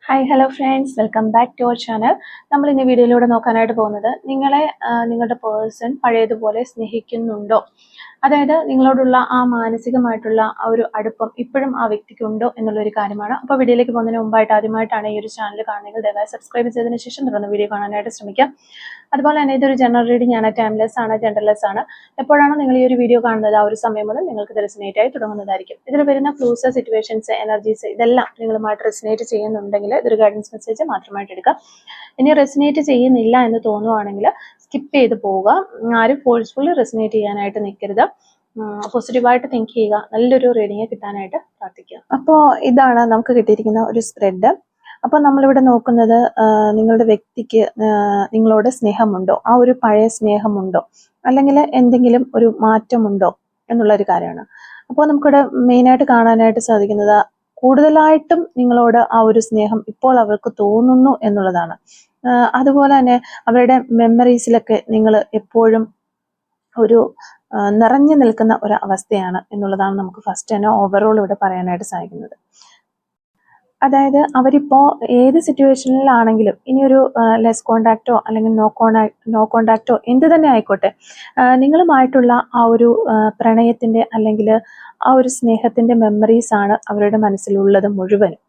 Hi hello friends, welcome back to our channel. നമ്മൾ ഇന്ന് വീഡിയോയിലൂടെ നോക്കാനായിട്ട് പോകുന്നത് നിങ്ങളുടെ പേഴ്സൺ പഴയതുപോലെ സ്നേഹിക്കുന്നുണ്ടോ, അതായത് നിങ്ങളോടുള്ള ആ മാനസികമായിട്ടുള്ള ആ ഒരു അടുപ്പം ഇപ്പോഴും ആ വ്യക്തിക്കുണ്ടോ എന്നുള്ളൊരു കാര്യമാണ്. അപ്പോൾ വീഡിയോയിലേക്ക് പോകുന്നതിന് മുമ്പായിട്ട് ആദ്യമായിട്ടാണ് ഈ ഒരു ചാനൽ കാണുന്നത്, ദയവായി സബ്സ്ക്രൈബ് ചെയ്തതിന് ശേഷം തുടർന്ന് വീഡിയോ കാണാനായിട്ട് ശ്രമിക്കാം. അതുപോലെ തന്നെ ഇതൊരു ജനറൽ റീഡിംഗ് ആണ്, ടൈംലെസ് ആണ്, ജെൻഡർലെസ് ആണ്. എപ്പോഴാണോ നിങ്ങൾ ഈ ഒരു വീഡിയോ കാണുന്നത് ആ ഒരു സമയം മുതൽ നിങ്ങൾക്ക് ഇത് റെസിനേറ്റ് ആയി തുടങ്ങുന്നതായിരിക്കും. ഇതിൽ വരുന്ന ക്ലൂസ്, സിറ്റുവേഷൻസ്, എനർജീസ് ഇതെല്ലാം നിങ്ങളുമായിട്ട് റെസിനേറ്റ് ചെയ്യുന്നുണ്ടെങ്കിൽ ഇതൊരു ഗൈഡൻസ് മെസ്സേജ് മാത്രമായിട്ട് എടുക്കാം. ഇനി റെസിനേറ്റ് ചെയ്യുന്നില്ല എന്ന് തോന്നുവാണെങ്കിൽ സ്കിപ്പ് ചെയ്ത് പോവുക. ആരും ഫോഴ്സ്ഫുള്ളി റെസിനേറ്റ് ചെയ്യാനായിട്ട് നിൽക്കരുത്. പോസിറ്റീവായിട്ട് തിങ്ക് ചെയ്യുക. നല്ലൊരു റീഡിങ് കിട്ടാനായിട്ട് പ്രാർത്ഥിക്കുക. അപ്പോൾ ഇതാണ് നമുക്ക് കിട്ടിയിരിക്കുന്ന ഒരു സ്പ്രെഡ്. അപ്പോൾ നമ്മളിവിടെ നോക്കുന്നത് നിങ്ങളുടെ വ്യക്തിക്ക് നിങ്ങളോട് സ്നേഹമുണ്ടോ, ആ ഒരു പഴയ സ്നേഹമുണ്ടോ, അല്ലെങ്കിൽ എന്തെങ്കിലും ഒരു മാറ്റമുണ്ടോ എന്നുള്ളൊരു കാര്യമാണ്. അപ്പോൾ നമുക്കിവിടെ മെയിനായിട്ട് കാണാനായിട്ട് സാധിക്കുന്നത് കൂടുതലായിട്ടും നിങ്ങളോട് ആ ഒരു സ്നേഹം ഇപ്പോൾ അവർക്ക് തോന്നുന്നു എന്നുള്ളതാണ്. അതുപോലെ തന്നെ അവരുടെ മെമ്മറീസിലൊക്കെ നിങ്ങൾ എപ്പോഴും ഒരു നിറഞ്ഞു നിൽക്കുന്ന ഒരു അവസ്ഥയാണ് എന്നുള്ളതാണ് നമുക്ക് ഫസ്റ്റ് തന്നെ ഓവറോൾ ഇവിടെ പറയാനായിട്ട് സാധിക്കുന്നത്. അതായത് അവരിപ്പോ ഏത് സിറ്റുവേഷനിലാണെങ്കിലും ഇനിയൊരു ലെസ് കോണ്ടാക്റ്റോ അല്ലെങ്കിൽ നോ കോണ്ടാക്റ്റോ എന്ത് തന്നെ ആയിക്കോട്ടെ, നിങ്ങളുമായിട്ടുള്ള ആ ഒരു പ്രണയത്തിന്റെ അല്ലെങ്കിൽ ആ ഒരു സ്നേഹത്തിന്റെ മെമ്മറീസ് ആണ് അവരുടെ മനസ്സിലുള്ളത് മുഴുവനും.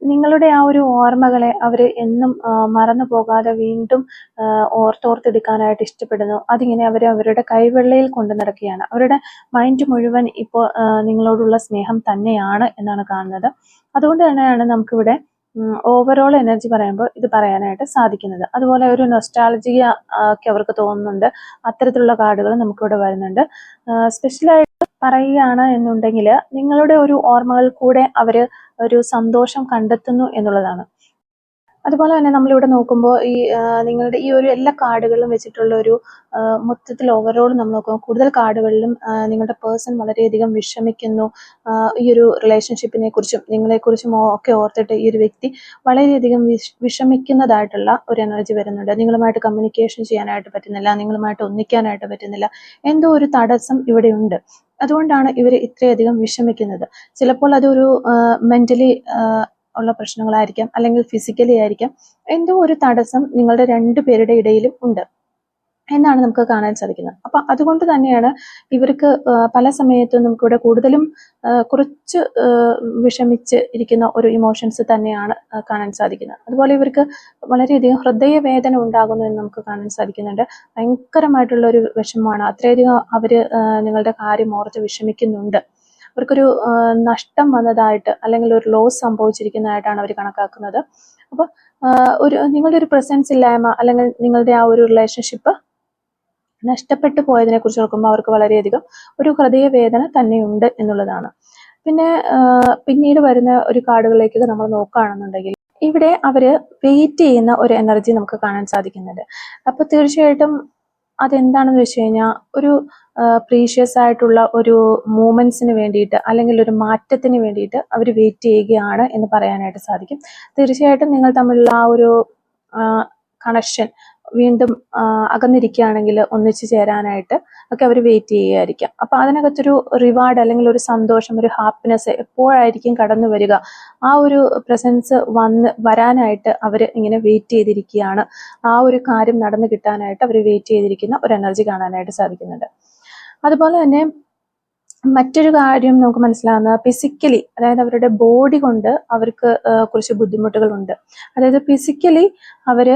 നിങ്ങളുടെ ആ ഒരു ഓർമ്മകളെ അവർ എന്നും മറന്നു പോകാതെ വീണ്ടും ഓർത്തെടുക്കാനായിട്ട് ഇഷ്ടപ്പെടുന്നു. അതിങ്ങനെ അവരുടെ കൈവെള്ളയിൽ കൊണ്ടു നടക്കുകയാണ്. അവരുടെ മൈൻഡ് മുഴുവൻ ഇപ്പോൾ നിങ്ങളോടുള്ള സ്നേഹം തന്നെയാണ് എന്നാണ് കാണുന്നത്. അതുകൊണ്ട് തന്നെയാണ് നമുക്കിവിടെ ഓവറോൾ എനർജി പറയുമ്പോൾ ഇത് പറയാനായിട്ട് സാധിക്കുന്നത്. അതുപോലെ ഒരു നൊസ്റ്റാൾജിയ ഒക്കെ അവർക്ക് തോന്നുന്നുണ്ട്. അത്തരത്തിലുള്ള കാർഡുകൾ നമുക്കിവിടെ വരുന്നുണ്ട്. സ്പെഷ്യലായിട്ട് പറയുകയാണ് എന്നുണ്ടെങ്കിൽ നിങ്ങളുടെ ഒരു ഓർമ്മകൾ കൂടെ അവർ ഒരു സന്തോഷം കണ്ടെത്തുന്നു എന്നുള്ളതാണ്. അതുപോലെ തന്നെ നമ്മളിവിടെ നോക്കുമ്പോൾ നിങ്ങളുടെ ഈ ഒരു എല്ലാ കാർഡുകളിലും വെച്ചിട്ടുള്ള ഒരു മൊത്തത്തിൽ ഓവറോൾ നമ്മൾ നോക്കുമ്പോൾ കൂടുതൽ കാർഡുകളിലും നിങ്ങളുടെ പേഴ്സൺ വളരെയധികം വിഷമിക്കുന്നു. ഈ ഒരു റിലേഷൻഷിപ്പിനെ കുറിച്ചും നിങ്ങളെക്കുറിച്ചും ഒക്കെ ഓർത്തിട്ട് ഈ ഒരു വ്യക്തി വളരെയധികം വിഷമിക്കുന്നതായിട്ടുള്ള ഒരു എനർജി വരുന്നുണ്ട്. നിങ്ങളുമായിട്ട് കമ്മ്യൂണിക്കേഷൻ ചെയ്യാനായിട്ട് പറ്റുന്നില്ല, നിങ്ങളുമായിട്ട് ഒന്നിക്കാനായിട്ട് പറ്റുന്നില്ല, എന്തോ ഒരു തടസ്സം ഇവിടെ ഉണ്ട്. അതുകൊണ്ടാണ് ഇവർ ഇത്രയധികം വിഷമിക്കുന്നത്. ചിലപ്പോൾ അതൊരു മെന്റലി ഉള്ള പ്രശ്നങ്ങളായിരിക്കാം, അല്ലെങ്കിൽ ഫിസിക്കലി ആയിരിക്കാം. എന്തോ ഒരു തടസ്സം നിങ്ങളുടെ രണ്ടുപേരുടെ ഇടയിലും ഉണ്ട് എന്നാണ് നമുക്ക് കാണാൻ സാധിക്കുന്നത്. അപ്പൊ അതുകൊണ്ട് തന്നെയാണ് ഇവർക്ക് പല സമയത്തും നമുക്കിവിടെ കൂടുതലും കുറച്ച് വിഷമിച്ച് ഇരിക്കുന്ന ഒരു ഇമോഷൻസ് തന്നെയാണ് കാണാൻ സാധിക്കുന്നത്. അതുപോലെ ഇവർക്ക് വളരെയധികം ഹൃദയവേദന ഉണ്ടാകുന്നു എന്ന് നമുക്ക് കാണാൻ സാധിക്കുന്നുണ്ട്. ഭയങ്കരമായിട്ടുള്ള ഒരു വിഷമമാണ്. അത്രയധികം അവര് നിങ്ങളുടെ കാര്യം ഓർത്ത് വിഷമിക്കുന്നുണ്ട്. അവർക്കൊരു നഷ്ടം വന്നതായിട്ട് അല്ലെങ്കിൽ ഒരു ലോസ് സംഭവിച്ചിരിക്കുന്നതായിട്ടാണ് അവർ കണക്കാക്കുന്നത്. അപ്പോൾ നിങ്ങളുടെ ഒരു പ്രസൻസ് ഇല്ലായ്മ അല്ലെങ്കിൽ നിങ്ങളുടെ ആ ഒരു റിലേഷൻഷിപ്പ് നഷ്ടപ്പെട്ടു പോയതിനെ കുറിച്ച് നോക്കുമ്പോൾ അവർക്ക് വളരെയധികം ഒരു ഹൃദയവേദന തന്നെയുണ്ട് എന്നുള്ളതാണ്. പിന്നെ പിന്നീട് വരുന്ന ഒരു കാർഡുകളിലേക്ക് നമ്മൾ നോക്കുകയാണെന്നുണ്ടെങ്കിൽ ഇവിടെ അവര് വെയിറ്റ് ചെയ്യുന്ന ഒരു എനർജി നമുക്ക് കാണാൻ സാധിക്കുന്നുണ്ട്. അപ്പൊ തീർച്ചയായിട്ടും അതെന്താണെന്ന് വെച്ച് കഴിഞ്ഞാൽ ഒരു പ്രീഷ്യസ് ആയിട്ടുള്ള ഒരു മൂമെന്റ്സിന് വേണ്ടിയിട്ട് അല്ലെങ്കിൽ ഒരു മാറ്റത്തിന് വേണ്ടിയിട്ട് അവർ വെയിറ്റ് ചെയ്യുകയാണ് എന്ന് പറയാനായിട്ട് സാധിക്കും. തീർച്ചയായിട്ടും നിങ്ങൾ തമ്മിലുള്ള ആ ഒരു കണക്ഷൻ വീണ്ടും അകന്നിരിക്കുകയാണെങ്കിൽ ഒന്നിച്ചു ചേരാനായിട്ട് ഒക്കെ അവർ വെയിറ്റ് ചെയ്യുകയായിരിക്കാം. അപ്പൊ അതിനകത്തൊരു റിവാർഡ് അല്ലെങ്കിൽ ഒരു സന്തോഷം, ഒരു ഹാപ്പിനെസ് എപ്പോഴായിരിക്കും കടന്നു വരിക, ആ ഒരു പ്രസൻസ് വരാനായിട്ട് അവർ ഇങ്ങനെ വെയിറ്റ് ചെയ്തിരിക്കുകയാണ്. ആ ഒരു കാര്യം നടന്നു കിട്ടാനായിട്ട് അവർ വെയിറ്റ് ചെയ്തിരിക്കുന്ന ഒരു എനർജി കാണാനായിട്ട് സാധിക്കുന്നുണ്ട്. അതുപോലെ തന്നെ മറ്റൊരു കാര്യം നമുക്ക് മനസ്സിലാവുന്നത് ഫിസിക്കലി, അതായത് അവരുടെ ബോഡി കൊണ്ട് അവർക്ക് കുറച്ച് ബുദ്ധിമുട്ടുകളുണ്ട്. അതായത് ഫിസിക്കലി അവര്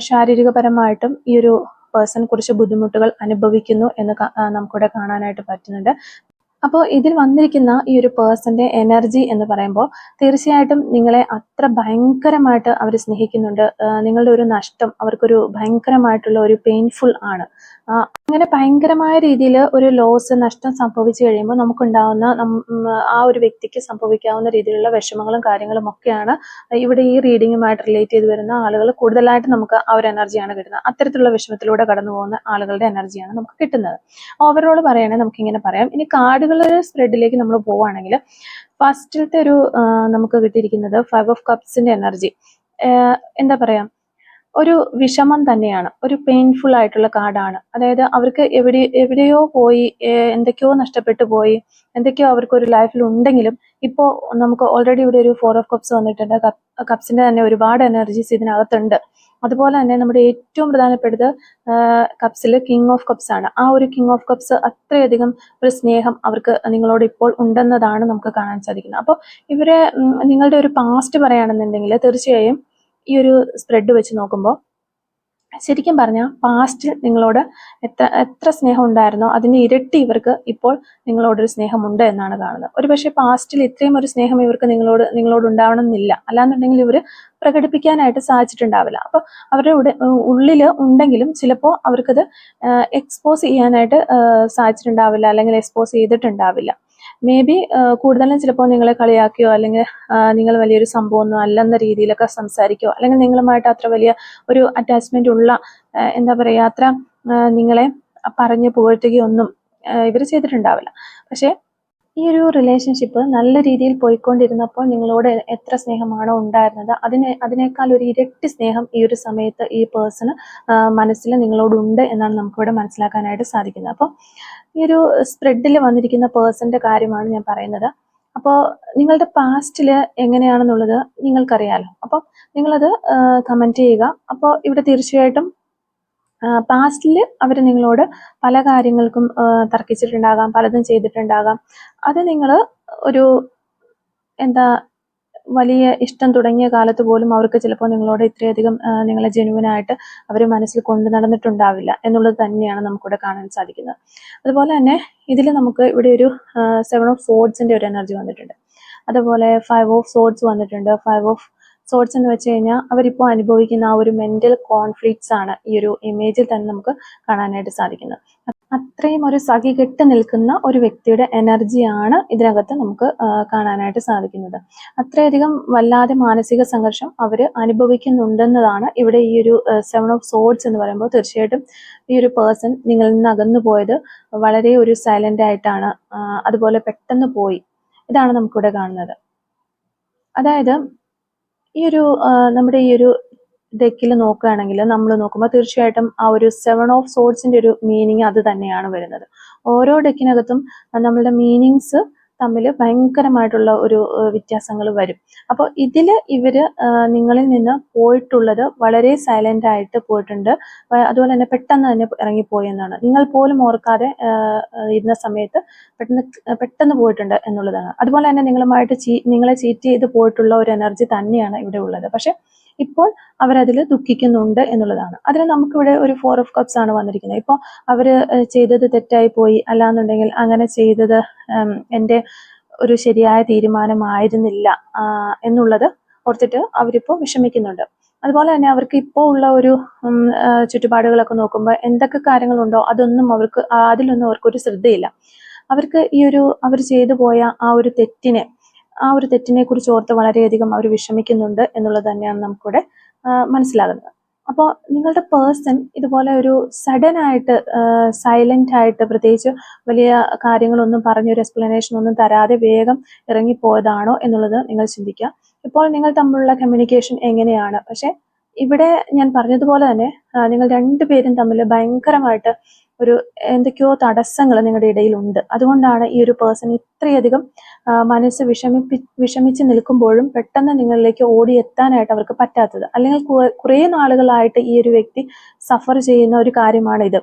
ശാരീരികപരമായിട്ടും ഈ ഒരു പേഴ്സൺ കുറച്ച് ബുദ്ധിമുട്ടുകൾ അനുഭവിക്കുന്നു എന്ന് നമുക്കിവിടെ കാണാനായിട്ട് പറ്റുന്നുണ്ട്. അപ്പോൾ ഇതിൽ വന്നിരിക്കുന്ന ഈ ഒരു പേഴ്സന്റെ എനർജി എന്ന് പറയുമ്പോൾ തീർച്ചയായിട്ടും നിങ്ങളെ അത്ര ഭയങ്കരമായിട്ട് അവർ സ്നേഹിക്കുന്നുണ്ട്. നിങ്ങളുടെ ഒരു നഷ്ടം അവർക്കൊരു ഭയങ്കരമായിട്ടുള്ള ഒരു പെയിൻഫുൾ ആണ്. അങ്ങനെ ഭയങ്കരമായ രീതിയിൽ ഒരു ലോസ്, നഷ്ടം സംഭവിച്ചു കഴിയുമ്പോൾ നമുക്കുണ്ടാവുന്ന ആ ഒരു വ്യക്തിക്ക് സംഭവിക്കാവുന്ന രീതിയിലുള്ള വിഷമങ്ങളും കാര്യങ്ങളും ഒക്കെയാണ് ഇവിടെ ഈ റീഡിങ്ങുമായിട്ട് റിലേറ്റ് ചെയ്ത് വരുന്ന ആളുകൾ കൂടുതലായിട്ട് നമുക്ക് ആ ഒരു എനർജിയാണ് കിട്ടുന്നത്. അത്തരത്തിലുള്ള വിഷമത്തിലൂടെ കടന്നു പോകുന്ന ആളുകളുടെ എനർജിയാണ് നമുക്ക് കിട്ടുന്നത്. ഓവറോൾ പറയുകയാണെങ്കിൽ നമുക്കിങ്ങനെ പറയാം. ഇനി കാർഡുകളുടെ സ്പ്രെഡിലേക്ക് നമ്മൾ പോവുകയാണെങ്കിൽ ഫസ്റ്റിലത്തെ ഒരു നമുക്ക് കിട്ടിയിരിക്കുന്നത് 5 of Cups എനർജി. എന്താ പറയാ, ഒരു വിഷമം തന്നെയാണ്, ഒരു പെയിൻഫുൾ ആയിട്ടുള്ള കാർഡാണ്. അതായത് അവർക്ക് എവിടെയോ പോയി, എന്തൊക്കെയോ നഷ്ടപ്പെട്ടു പോയി, എന്തൊക്കെയോ അവർക്ക് ഒരു ലൈഫിൽ ഉണ്ടെങ്കിലും ഇപ്പോൾ നമുക്ക് ഓൾറെഡി ഇവിടെ ഒരു 4 of Cups വന്നിട്ടുണ്ട്. കപ്സിന്റെ തന്നെ ഒരുപാട് എനർജീസ് ഇതിനകത്തുണ്ട്. അതുപോലെ തന്നെ നമ്മുടെ ഏറ്റവും പ്രധാനപ്പെട്ടത് കപ്സിൽ കിങ് ഓഫ് കപ്സ് ആണ്. ആ ഒരു കിങ് ഓഫ് കപ്സ് അത്രയധികം ഒരു സ്നേഹം അവർക്ക് നിങ്ങളോട് ഇപ്പോൾ ഉണ്ടെന്നതാണ് നമുക്ക് കാണാൻ സാധിക്കുന്നത്. അപ്പോൾ ഇവരെ നിങ്ങളുടെ ഒരു പാസ്റ്റ് പറയുകയാണെന്നുണ്ടെങ്കിൽ തീർച്ചയായും ഈ ഒരു സ്പ്രെഡ് വെച്ച് നോക്കുമ്പോൾ ശരിക്കും പറഞ്ഞാൽ പാസ്റ്റിൽ നിങ്ങളോട് എത്ര സ്നേഹം ഉണ്ടായിരുന്നോ അതിന്റെ ഇരട്ടി ഇവർക്ക് ഇപ്പോൾ നിങ്ങളോടൊരു സ്നേഹമുണ്ട് എന്നാണ് കാണുന്നത്. ഒരുപക്ഷെ പാസ്റ്റിൽ ഇത്രയും ഒരു സ്നേഹം ഇവർക്ക് നിങ്ങളോട് ഉണ്ടാവണം എന്നില്ല, അല്ലാന്നുണ്ടെങ്കിൽ ഇവർ പ്രകടിപ്പിക്കാനായിട്ട് സാധിച്ചിട്ടുണ്ടാവില്ല. അപ്പോൾ അവരുടെ ഉള്ളിൽ ഉണ്ടെങ്കിലും ചിലപ്പോൾ അവർക്കത് എക്സ്പോസ് ചെയ്യാനായിട്ട് സാധിച്ചിട്ടുണ്ടാവില്ല, അല്ലെങ്കിൽ എക്സ്പോസ് ചെയ്തിട്ടുണ്ടാവില്ല. മേ ബി കൂടുതലും ചിലപ്പോൾ നിങ്ങളെ കളിയാക്കിയോ അല്ലെങ്കിൽ നിങ്ങൾ വലിയൊരു സംഭവമൊന്നും അല്ലെന്ന രീതിയിലൊക്കെ സംസാരിക്കോ, അല്ലെങ്കിൽ നിങ്ങളുമായിട്ട് അത്ര വലിയ ഒരു അറ്റാച്ച്മെന്റ് ഉള്ള എന്താ പറയുക അത്ര നിങ്ങളെ പറഞ്ഞ് പുകഴ്ത്തുകയൊന്നും ഇവർ ചെയ്തിട്ടുണ്ടാവില്ല. പക്ഷേ ഈ ഒരു റിലേഷൻഷിപ്പ് നല്ല രീതിയിൽ പോയിക്കൊണ്ടിരുന്നപ്പോൾ നിങ്ങളോട് എത്ര സ്നേഹമാണോ ഉണ്ടായിരുന്നത് അതിനേക്കാൾ ഒരു ഇരട്ടി സ്നേഹം ഈ ഒരു സമയത്ത് ഈ പേഴ്സണ് മനസ്സിൽ നിങ്ങളോടുണ്ട് എന്നാണ് നമുക്കിവിടെ മനസ്സിലാക്കാനായിട്ട് സാധിക്കുന്നത്. അപ്പോൾ ഈ ഒരു സ്പ്രെഡിൽ വന്നിരിക്കുന്ന പേഴ്സന്റെ കാര്യമാണ് ഞാൻ പറയുന്നത്. അപ്പോൾ നിങ്ങളുടെ പാസ്റ്റിൽ എങ്ങനെയാണെന്നുള്ളത് നിങ്ങൾക്കറിയാലോ. അപ്പോൾ നിങ്ങളത് കമന്റ് ചെയ്യുക. അപ്പോൾ ഇവിടെ തീർച്ചയായിട്ടും പാസ്റ്റിൽ അവർ നിങ്ങളോട് പല കാര്യങ്ങൾക്കും തർക്കിച്ചിട്ടുണ്ടാകാം, പലതും ചെയ്തിട്ടുണ്ടാകാം. അത് നിങ്ങൾ ഒരു എന്താ വലിയ ഇഷ്ടം തുടങ്ങിയ കാലത്ത് പോലും അവർക്ക് ചിലപ്പോൾ നിങ്ങളോട് ഇത്രയധികം നിങ്ങളെ ജെനുവിനായിട്ട് അവർ മനസ്സിൽ കൊണ്ടു നടന്നിട്ടുണ്ടാവില്ല എന്നുള്ളത് തന്നെയാണ് നമുക്കിവിടെ കാണാൻ സാധിക്കുന്നത്. അതുപോലെ തന്നെ ഇതിൽ നമുക്ക് ഇവിടെ ഒരു 7 of Swordsന്റെ ഒരു എനർജി വന്നിട്ടുണ്ട്. അതുപോലെ 5 of Swords വന്നിട്ടുണ്ട്. 5 of Swords എന്ന് വെച്ച് കഴിഞ്ഞാൽ അവരിപ്പോൾ അനുഭവിക്കുന്ന ആ ഒരു മെന്റൽ കോൺഫ്ലിക്ട്സ് ആണ് ഈ ഒരു ഇമേജിൽ തന്നെ നമുക്ക് കാണാനായിട്ട് സാധിക്കുന്നത്. അത്രയും ഒരു സഖികെട്ട് നിൽക്കുന്ന ഒരു വ്യക്തിയുടെ എനർജിയാണ് ഇതിനകത്ത് നമുക്ക് കാണാനായിട്ട് സാധിക്കുന്നത്. അത്രയധികം വല്ലാതെ മാനസിക സംഘർഷം അവർ അനുഭവിക്കുന്നുണ്ടെന്നതാണ് ഇവിടെ ഈ ഒരു 7 of Swords എന്ന് പറയുമ്പോൾ. തീർച്ചയായിട്ടും ഈ ഒരു പേഴ്സൺ നിങ്ങളിൽ നിന്ന് അകന്നു പോയത് വളരെ ഒരു സൈലന്റ് ആയിട്ടാണ്, അതുപോലെ പെട്ടെന്ന് പോയി. ഇതാണ് നമുക്കിവിടെ കാണുന്നത്. അതായത് ഈ ഒരു നമ്മുടെ ഈ ഒരു ഡെക്കിൽ നോക്കുകയാണെങ്കിൽ നമ്മൾ നോക്കുമ്പോൾ തീർച്ചയായിട്ടും ആ ഒരു 7 of Swordsന്റെ ഒരു മീനിങ് അത് തന്നെയാണ് വരുന്നത്. ഓരോ ഡെക്കിനകത്തും നമ്മളുടെ മീനിങ്സ് തമ്മിൽ ഭയങ്കരമായിട്ടുള്ള ഒരു വ്യത്യാസങ്ങൾ വരും. അപ്പോൾ ഇതിൽ ഇവര് നിങ്ങളിൽ നിന്ന് പോയിട്ടുള്ളത് വളരെ സൈലന്റ് ആയിട്ട് പോയിട്ടുണ്ട്. അതുപോലെ തന്നെ പെട്ടെന്ന് തന്നെ ഇറങ്ങിപ്പോയി എന്നാണ്. നിങ്ങൾ പോലും ഓർക്കാതെ ഇരുന്ന സമയത്ത് പെട്ടെന്ന് പോയിട്ടുണ്ട് എന്നുള്ളതാണ്. അതുപോലെ തന്നെ നിങ്ങളെ ചീറ്റ് ചെയ്ത് പോയിട്ടുള്ള ഒരു എനർജി തന്നെയാണ് ഇവിടെ ഉള്ളത്. പക്ഷെ ഇപ്പോൾ അവരതിൽ ദുഃഖിക്കുന്നുണ്ട് എന്നുള്ളതാണ്. അതിന് നമുക്കിവിടെ ഒരു 4 of Cups ആണ് വന്നിരിക്കുന്നത്. ഇപ്പോൾ അവര് ചെയ്തത് തെറ്റായി പോയി, അല്ലാന്നുണ്ടെങ്കിൽ അങ്ങനെ ചെയ്തത് എൻ്റെ ഒരു ശരിയായ തീരുമാനമായിരുന്നില്ല എന്നുള്ളത് ഓർത്തിട്ട് അവരിപ്പോൾ വിഷമിക്കുന്നുണ്ട്. അതുപോലെ തന്നെ അവർക്ക് ഇപ്പോൾ ഉള്ള ഒരു ചുറ്റുപാടുകളൊക്കെ നോക്കുമ്പോൾ എന്തൊക്കെ കാര്യങ്ങളുണ്ടോ അതൊന്നും അതിലൊന്നും അവർക്കൊരു ശ്രദ്ധയില്ല. അവർക്ക് ഈ ഒരു അവർ ചെയ്തു പോയ ആ ഒരു തെറ്റിനെ കുറിച്ച് ഓർത്ത് വളരെയധികം അവർ വിഷമിക്കുന്നുണ്ട് എന്നുള്ളത് തന്നെയാണ് നമുക്കിവിടെ മനസ്സിലാകുന്നത്. അപ്പോൾ നിങ്ങളുടെ പേഴ്സൺ ഇതുപോലെ ഒരു സഡൻ ആയിട്ട് സൈലന്റ് ആയിട്ട്, പ്രത്യേകിച്ച് വലിയ കാര്യങ്ങളൊന്നും പറഞ്ഞൊരു എക്സ്പ്ലനേഷൻ ഒന്നും തരാതെ വേഗം ഇറങ്ങിപ്പോയതാണോ എന്നുള്ളത് നിങ്ങൾ ചിന്തിക്കുക. ഇപ്പോൾ നിങ്ങൾ തമ്മിലുള്ള കമ്മ്യൂണിക്കേഷൻ എങ്ങനെയാണ്? പക്ഷെ ഇവിടെ ഞാൻ പറഞ്ഞതുപോലെ തന്നെ നിങ്ങൾ രണ്ടുപേരും തമ്മിൽ ഭയങ്കരമായിട്ട് ഒരു എന്തൊക്കെയോ തടസ്സങ്ങൾ നിങ്ങളുടെ ഇടയിലുണ്ട്. അതുകൊണ്ടാണ് ഈ ഒരു പേഴ്സൺ ഇത്രയധികം മനസ്സ് വിഷമിച്ച് നിൽക്കുമ്പോഴും പെട്ടെന്ന് നിങ്ങളിലേക്ക് ഓടിയെത്താനായിട്ട് അവർക്ക് പറ്റാത്തത്. അല്ലെങ്കിൽ കുറേ നാളുകളായിട്ട് ഈ ഒരു വ്യക്തി സഫർ ചെയ്യുന്ന ഒരു കാര്യമാണ് ഇത്.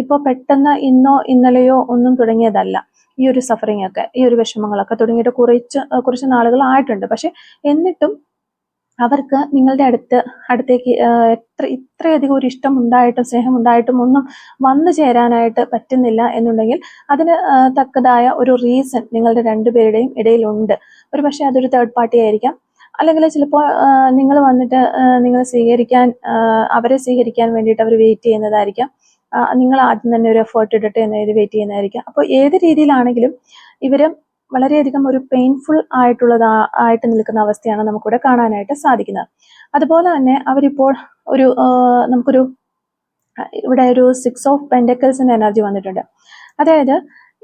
ഇപ്പോൾ പെട്ടെന്ന് ഇന്നോ ഇന്നലെയോ ഒന്നും തുടങ്ങിയതല്ല. ഈ ഒരു സഫറിങ് ഒക്കെ, ഈ ഒരു വിഷമങ്ങളൊക്കെ തുടങ്ങിയിട്ട് കുറച്ച് നാളുകളായിട്ടുണ്ട്. പക്ഷെ എന്നിട്ടും അവർക്ക് നിങ്ങളുടെ അടുത്തേക്ക് ഇത്രയധികം ഒരു ഇഷ്ടം ഉണ്ടായിട്ടും സ്നേഹം ഉണ്ടായിട്ടും ഒന്നും വന്നു ചേരാനായിട്ട് പറ്റുന്നില്ല എന്നുണ്ടെങ്കിൽ അതിന് തക്കതായ ഒരു റീസൺ നിങ്ങളുടെ രണ്ടുപേരുടെയും ഇടയിലുണ്ട്. ഒരു പക്ഷെ അതൊരു തേർഡ് പാർട്ടി ആയിരിക്കാം, അല്ലെങ്കിൽ ചിലപ്പോൾ നിങ്ങൾ വന്നിട്ട് അവരെ സ്വീകരിക്കാൻ വേണ്ടിയിട്ട് അവർ വെയിറ്റ് ചെയ്യുന്നതായിരിക്കാം. നിങ്ങൾ ആദ്യം തന്നെ ഒരു എഫേർട്ട് ഇടട്ടെ എന്ന് വെയിറ്റ് ചെയ്യുന്നതായിരിക്കാം. അപ്പോൾ ഏത് രീതിയിലാണെങ്കിലും ഇവര് വളരെയധികം ഒരു പെയിൻഫുൾ ആയിട്ട് നിൽക്കുന്ന അവസ്ഥയാണ് നമുക്കിവിടെ കാണാനായിട്ട് സാധിക്കുന്നത്. അതുപോലെ തന്നെ അവരിപ്പോൾ നമുക്കൊരു ഇവിടെ ഒരു 6 of Pentaclesന്റെ എനർജി വന്നിട്ടുണ്ട്. അതായത്